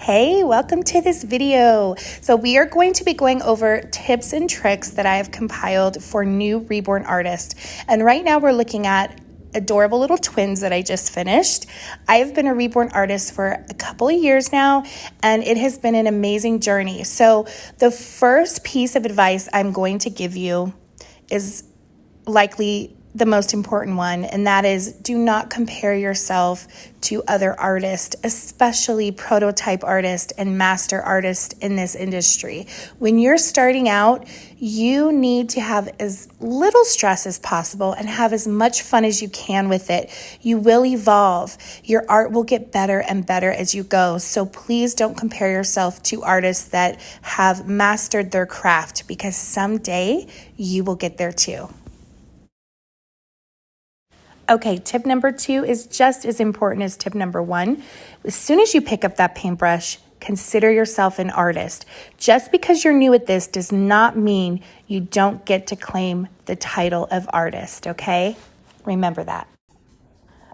Hey, welcome to this video. So we are going to be going over tips and tricks that I have compiled for new Reborn artists. And right now we're looking at adorable little twins that I just finished. I have been a Reborn artist for a couple of years now, and it has been an amazing journey. So the first piece of advice I'm going to give you is likely the most important one, and that is do not compare yourself to other artists, especially prototype artists and master artists in this industry. When you're starting out, you need to have as little stress as possible and have as much fun as you can with it. You will evolve. Your art will get better and better as you go. So please don't compare yourself to artists that have mastered their craft, because someday you will get there too. Okay, tip number 2 is just as important as tip number 1. As soon as you pick up that paintbrush, consider yourself an artist. Just because you're new at this does not mean you don't get to claim the title of artist, okay? Remember that.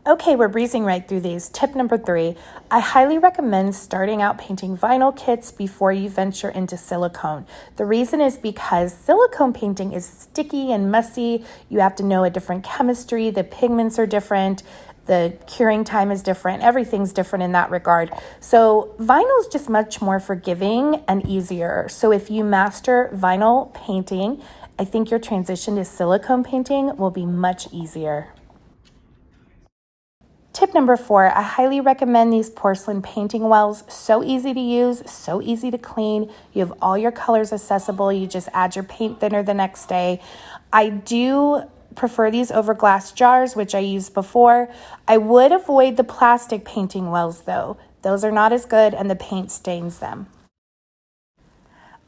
Okay, we're breezing right through these. Tip number 3, I highly recommend starting out painting vinyl kits before you venture into silicone. The reason is because silicone painting is sticky and messy. You have to know a different chemistry. The pigments are different. The curing time is different. Everything's different in that regard. So vinyl is just much more forgiving and easier. So if you master vinyl painting, I think your transition to silicone painting will be much easier. Tip number 4, I highly recommend these porcelain painting wells. So easy to use, so easy to clean. You have all your colors accessible. You just add your paint thinner the next day. I do prefer these over glass jars, which I used before. I would avoid the plastic painting wells though. Those are not as good and the paint stains them.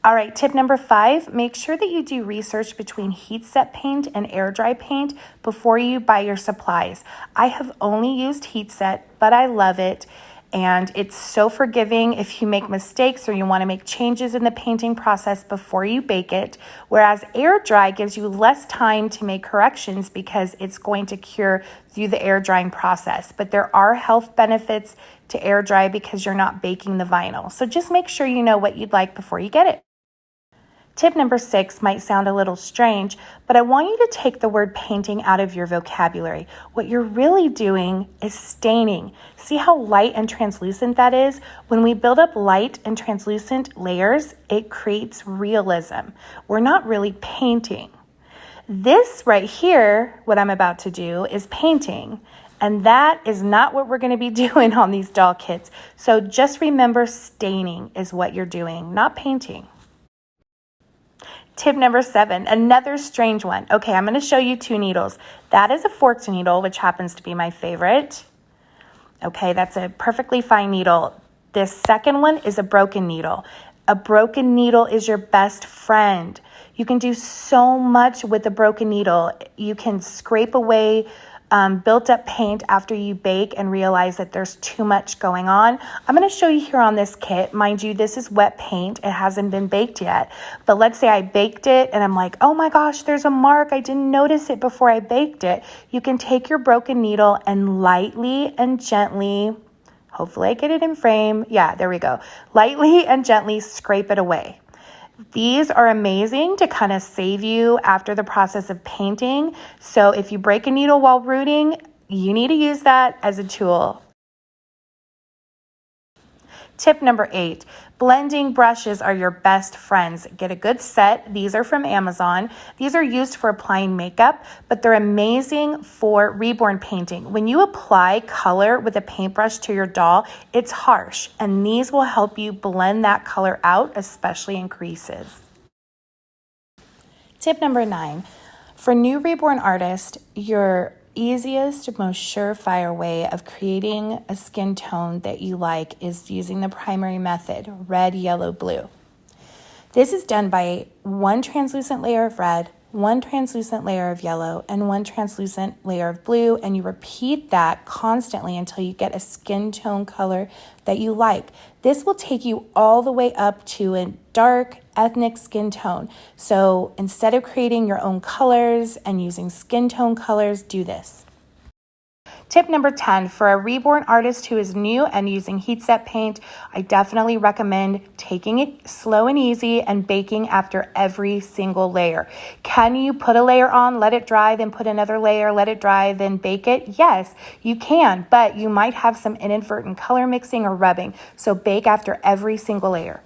All right, tip number 5, make sure that you do research between heat set paint and air dry paint before you buy your supplies. I have only used heat set, but I love it. And it's so forgiving if you make mistakes or you want to make changes in the painting process before you bake it. Whereas air dry gives you less time to make corrections because it's going to cure through the air drying process. But there are health benefits to air dry because you're not baking the vinyl. So just make sure you know what you'd like before you get it. Tip number 6 might sound a little strange, but I want you to take the word painting out of your vocabulary. What you're really doing is staining. See how light and translucent that is? When we build up light and translucent layers, it creates realism. We're not really painting. This right here, what I'm about to do, is painting. And that is not what we're going to be doing on these doll kits. So just remember, staining is what you're doing, not painting. Tip number 7, another strange one. Okay, I'm going to show you 2 needles. That is a forked needle, which happens to be my favorite. Okay, that's a perfectly fine needle. This second one is a broken needle. A broken needle is your best friend. You can do so much with a broken needle. You can scrape away built up paint after you bake and realize that there's too much going on. I'm going to show you here on this kit. Mind you, this is wet paint. It hasn't been baked yet. But let's say I baked it and I'm like, oh my gosh, there's a mark. I didn't notice it before I baked it. You can take your broken needle and lightly and gently, hopefully I get it in frame. Yeah, there we go. Lightly and gently scrape it away. These are amazing to kind of save you after the process of painting. So if you break a needle while rooting, you need to use that as a tool. Tip number 8, blending brushes are your best friends. Get a good set. These are from Amazon. These are used for applying makeup, but they're amazing for Reborn painting. When you apply color with a paintbrush to your doll, it's harsh, and these will help you blend that color out, especially in creases. Tip number 9, for new Reborn artists, your easiest, most surefire way of creating a skin tone that you like is using the primary method, red, yellow, blue. This is done by 1 translucent layer of red, 1 translucent layer of yellow, and 1 translucent layer of blue, and you repeat that constantly until you get a skin tone color that you like. This will take you all the way up to a dark, ethnic skin tone. So instead of creating your own colors and using skin tone colors, do this. Tip number 10, for a Reborn artist who is new and using heat set paint, I definitely recommend taking it slow and easy and baking after every single layer. Can you put a layer on, let it dry, then put another layer, let it dry, then bake it? Yes, you can, but you might have some inadvertent color mixing or rubbing, so bake after every single layer.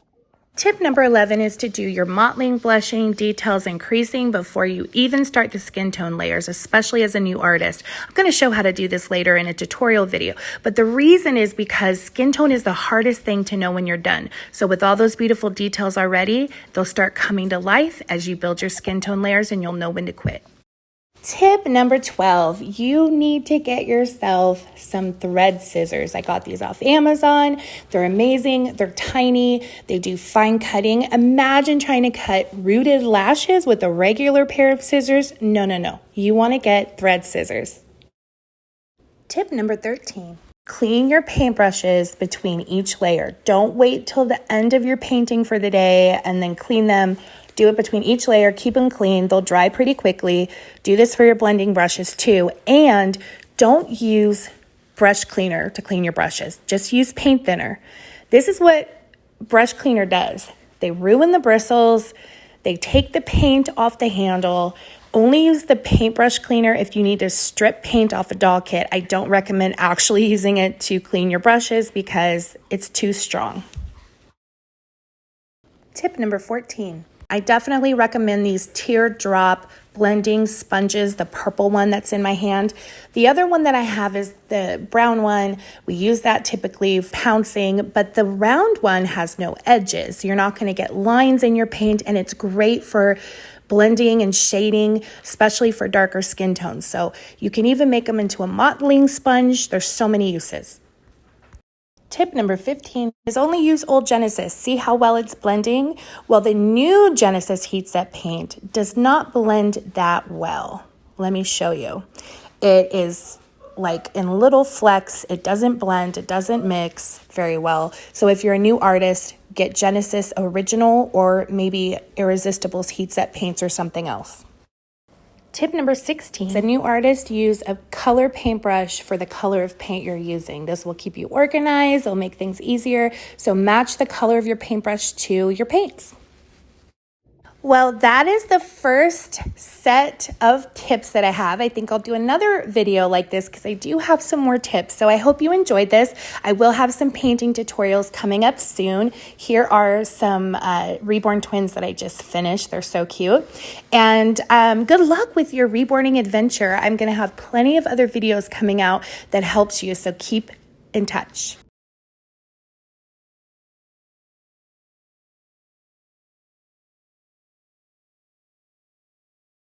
Tip number 11 is to do your mottling, blushing, details, and creasing before you even start the skin tone layers, especially as a new artist. I'm going to show how to do this later in a tutorial video, but the reason is because skin tone is the hardest thing to know when you're done. So with all those beautiful details already, they'll start coming to life as you build your skin tone layers, and you'll know when to quit. Tip number 12, you need to get yourself some thread scissors. I got these off Amazon. They're amazing. They're tiny. They do fine cutting. Imagine trying to cut rooted lashes with a regular pair of scissors. No, no, no. You want to get thread scissors. Tip number 13. Clean your paintbrushes between each layer. Don't wait till the end of your painting for the day and then clean them. Do it between each layer, keep them clean. They'll dry pretty quickly. Do this for your blending brushes too. And don't use brush cleaner to clean your brushes. Just use paint thinner. This is what brush cleaner does. They ruin the bristles. They take the paint off the handle. Only use the paintbrush cleaner if you need to strip paint off a doll kit. I don't recommend actually using it to clean your brushes because it's too strong. Tip number 14. I definitely recommend these Teardrop blending sponges, the purple one that's in my hand. The other one that I have is the brown one. We use that typically pouncing, but the round one has no edges. You're not going to get lines in your paint, and it's great for blending and shading, especially for darker skin tones. So you can even make them into a mottling sponge. There's so many uses. Tip number 15 is only use old Genesis. See how well it's blending? Well, the new Genesis heat set paint does not blend that well. Let me show you. It is like in little flecks. It doesn't blend. It doesn't mix very well. So if you're a new artist, get Genesis Original or maybe Irresistible's heat set paints or something else. Tip number 16, as a new artist, use a color paintbrush for the color of paint you're using. This will keep you organized, it'll make things easier. So match the color of your paintbrush to your paints. Well, that is the first set of tips that I have. I think I'll do another video like this because I do have some more tips. So I hope you enjoyed this. I will have some painting tutorials coming up soon. Here are some Reborn twins that I just finished. They're so cute. And good luck with your reborning adventure. I'm going to have plenty of other videos coming out that helps you. So keep in touch.